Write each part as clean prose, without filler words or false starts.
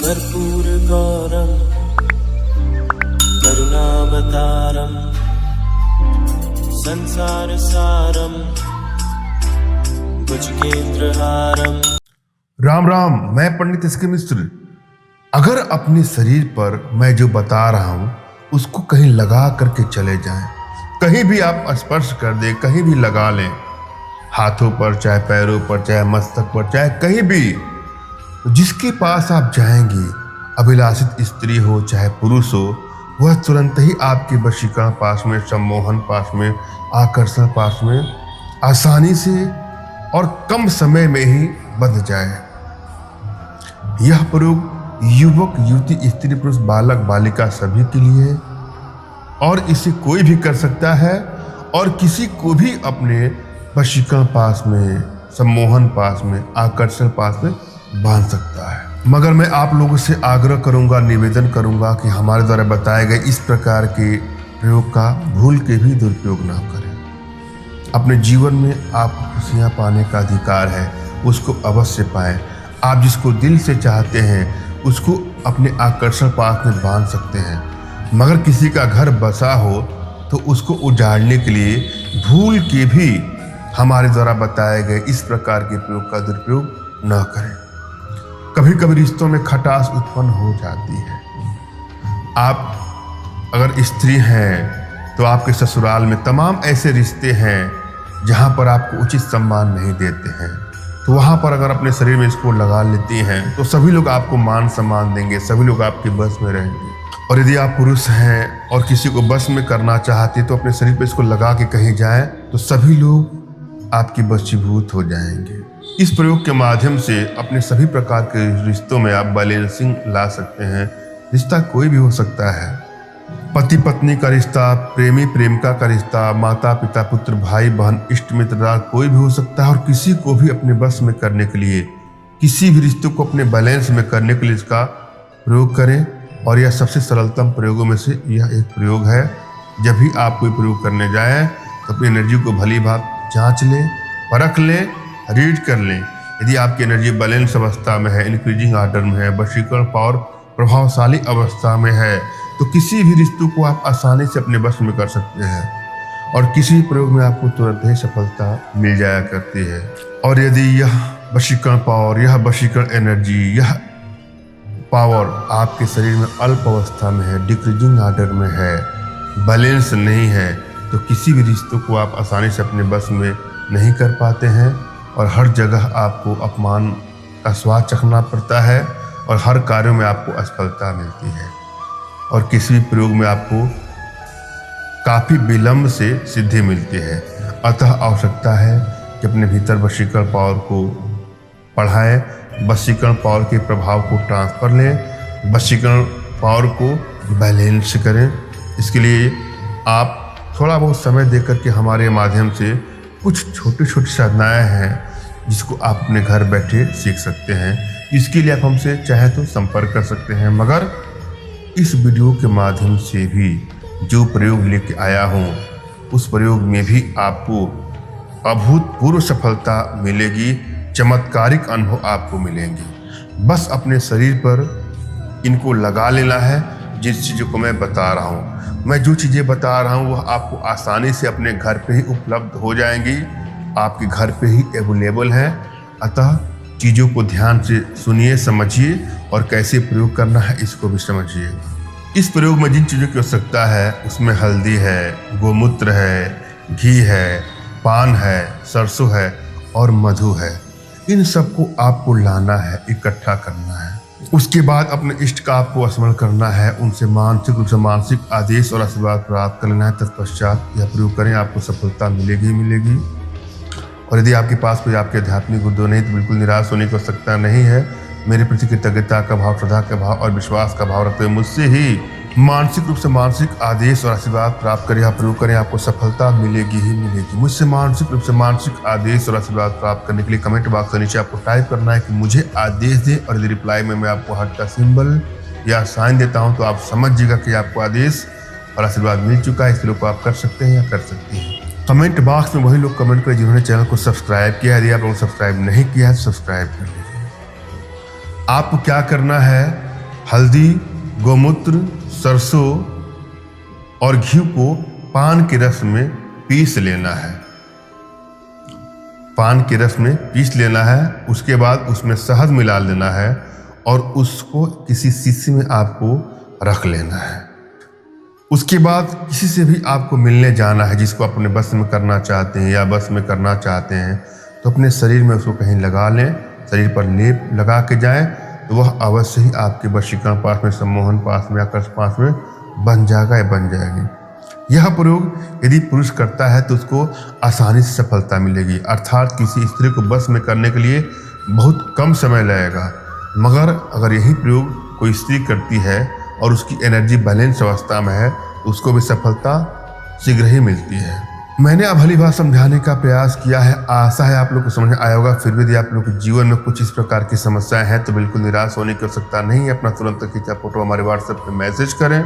कर्पूरगौरं करुणावतारं संसारसारं भुजगेन्द्रहारम्। राम राम, मैं पंडित एस के मिश्र। अगर अपने शरीर पर मैं जो बता रहा हूं उसको कहीं लगा करके चले जाएं, कहीं भी आप स्पर्श कर दें, कहीं भी लगा लें, हाथों पर, चाहे पैरों पर, चाहे मस्तक पर, चाहे कहीं भी, जिसके पास आप जाएंगे, अभिलाषित स्त्री हो चाहे पुरुष हो, वह तुरंत ही आपके वशीकरण पास में, सम्मोहन पास में, आकर्षण पास में आसानी से और कम समय में ही बंध जाए। यह प्रयोग युवक, युवती, स्त्री, पुरुष, बालक, बालिका सभी के लिए है और इसे कोई भी कर सकता है और किसी को भी अपने वशीकरण पास में, सम्मोहन पास में, आकर्षण पास में बांध सकता है। मगर मैं आप लोगों से आग्रह करूंगा, निवेदन करूंगा कि हमारे द्वारा बताए गए इस प्रकार के प्रयोग का भूल के भी दुरुपयोग ना करें। अपने जीवन में आपको खुशियां पाने का अधिकार है, उसको अवश्य पाएं। आप जिसको दिल से चाहते हैं उसको अपने आकर्षण पास में बांध सकते हैं, मगर किसी का घर बसा हो तो उसको उजाड़ने के लिए भूल के भी हमारे द्वारा बताए गए इस प्रकार के प्रयोग का दुरुपयोग न करें। कभी कभी रिश्तों में खटास उत्पन्न हो जाती है। आप अगर स्त्री हैं तो आपके ससुराल में तमाम ऐसे रिश्ते हैं जहां पर आपको उचित सम्मान नहीं देते हैं, तो वहां पर अगर अपने शरीर में इसको लगा लेती हैं तो सभी लोग आपको मान सम्मान देंगे, सभी लोग आपके बस में रहेंगे। और यदि आप पुरुष हैं और किसी को बस में करना चाहते तो अपने शरीर पर इसको लगा के कहीं जाएं तो सभी लोग आपकी वशीभूत हो जाएंगे। इस प्रयोग के माध्यम से अपने सभी प्रकार के रिश्तों में आप बैलेंसिंग ला सकते हैं। रिश्ता कोई भी हो सकता है, पति पत्नी का रिश्ता, प्रेमी प्रेमिका का रिश्ता, माता पिता पुत्र, भाई बहन, इष्ट मित्र, कोई भी हो सकता है। और किसी को भी अपने बस में करने के लिए, किसी भी रिश्ते को अपने बैलेंस में करने के लिए इसका प्रयोग करें। और यह सबसे सरलतम प्रयोगों में से यह एक प्रयोग है। जब भी आप कोई प्रयोग करने जाएं तो अपनी एनर्जी को भली भांति जांच लें, परख लें, रीड कर लें। यदि आपकी एनर्जी बैलेंस अवस्था में है, इंक्रीजिंग आर्डर में है, वशीकरण पावर प्रभावशाली अवस्था में है, तो किसी भी रिश्ते को आप आसानी से अपने बस में कर सकते हैं और किसी भी प्रयोग में आपको तुरंत ही सफलता मिल जाया करती है। और यदि यह वशीकरण पावर, यह वशीकरण एनर्जी, यह पावर आपके शरीर में अल्प अवस्था में है, डिक्रीजिंग आर्डर में है, बैलेंस नहीं है, तो किसी भी रिश्तों को आप आसानी से अपने बस में नहीं कर पाते हैं और हर जगह आपको अपमान का स्वाद चखना पड़ता है और हर कार्यों में आपको असफलता मिलती है और किसी भी प्रयोग में आपको काफ़ी विलंब से सिद्धि मिलती है। अतः आवश्यकता है कि अपने भीतर वशीकरण पावर को बढ़ाएं, वशीकरण पावर के प्रभाव को ट्रांसफर लें, वशीकरण पावर को बैलेंस करें। इसके लिए आप थोड़ा बहुत समय देकर के हमारे माध्यम से कुछ छोटी छोटी साधनाएं हैं जिसको आप अपने घर बैठे सीख सकते हैं। इसके लिए आप हमसे चाहे तो संपर्क कर सकते हैं, मगर इस वीडियो के माध्यम से भी जो प्रयोग लेके आया हूँ उस प्रयोग में भी आपको अभूतपूर्व सफलता मिलेगी, चमत्कारिक अनुभव आपको मिलेंगे। बस अपने शरीर पर इनको लगा लेना है। जिस चीज़ों को मैं बता रहा हूँ, मैं जो चीज़ें बता रहा हूँ वह आपको आसानी से अपने घर पे ही उपलब्ध हो जाएंगी, आपके घर पे ही अवेलेबल है। अतः चीज़ों को ध्यान से सुनिए, समझिए और कैसे प्रयोग करना है इसको भी समझिए। इस प्रयोग में जिन चीज़ों की आवश्यकता है उसमें हल्दी है, गोमूत्र है, घी है, पान है, सरसों है और मधु है। इन सबको आपको लाना है, इकट्ठा करना है। उसके बाद अपने इष्ट का आपको स्मरण करना है, उनसे मानसिक रूप से मानसिक आदेश और आशीर्वाद प्राप्त कर लेना है। तत्पश्चात यह प्रयोग करें, आपको सफलता मिलेगी ही मिलेगी। और यदि आपके पास कोई आपके आध्यात्मिक गुरु नहीं तो बिल्कुल निराश होने की आवश्यकता नहीं है। मेरे प्रति कृतज्ञता का भाव, श्रद्धा का भाव और विश्वास का भाव रखते हुए मुझसे ही मानसिक रूप से मानसिक आदेश और आशीर्वाद प्राप्त करें, आप प्रयोग करें, आपको सफलता मिलेगी ही मिलेगी। मुझसे मानसिक रूप से मानसिक आदेश और आशीर्वाद प्राप्त करने के लिए कमेंट बॉक्स के नीचे आपको टाइप करना है कि मुझे आदेश दें, और यदि रिप्लाई में मैं आपको हार्ट का सिंबल या साइन देता हूं तो आप समझिएगा कि आपको आदेश और आशीर्वाद मिल चुका है। इस प्रयोग को आप कर सकते हैं या कर सकती हैं। कमेंट बॉक्स में वही लोग कमेंट करें जिन्होंने चैनल को सब्सक्राइब किया है। यदि आप लोग सब्सक्राइब नहीं किया है तो सब्सक्राइब कर लीजिए। आपको क्या करना है, हल्दी, गोमूत्र, सरसों और घी को पान के रस में पीस लेना है। पान के रस में पीस लेना है। उसके बाद उसमें शहद मिला लेना है और उसको किसी शीशी में आपको रख लेना है। उसके बाद किसी से भी आपको मिलने जाना है जिसको अपने बस में करना चाहते हैं या बस में करना चाहते हैं, तो अपने शरीर में उसको कहीं लगा लें, शरीर पर लेप लगा के जाएं, तो वह अवश्य ही आपके वशीकरण पास में, सम्मोहन पास में, आकर्ष पास में बन जाएगा या बन जाएगी। यह प्रयोग यदि पुरुष करता है तो उसको आसानी से सफलता मिलेगी, अर्थात किसी स्त्री को बस में करने के लिए बहुत कम समय लगेगा। मगर अगर यही प्रयोग कोई स्त्री करती है और उसकी एनर्जी बैलेंस अवस्था में है तो उसको भी सफलता शीघ्र ही मिलती है। मैंने अब भली बात समझाने का प्रयास किया है, आशा है आप लोग को समझ में आया होगा। फिर भी यदि आप लोग के जीवन में कुछ इस प्रकार की समस्याएं हैं तो बिल्कुल निराश होने की आवश्यकता नहीं है। अपना तुरंत खींचा फोटो हमारे व्हाट्सएप पे मैसेज करें।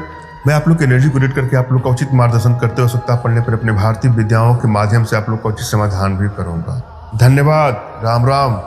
मैं आप लोग की एनर्जी को रीड करके आप लोग का उचित मार्गदर्शन करते हो सकता पड़ने पर अपने भारतीय विद्याओं के माध्यम से आप लोग का उचित समाधान भी करूंगा। धन्यवाद। राम राम।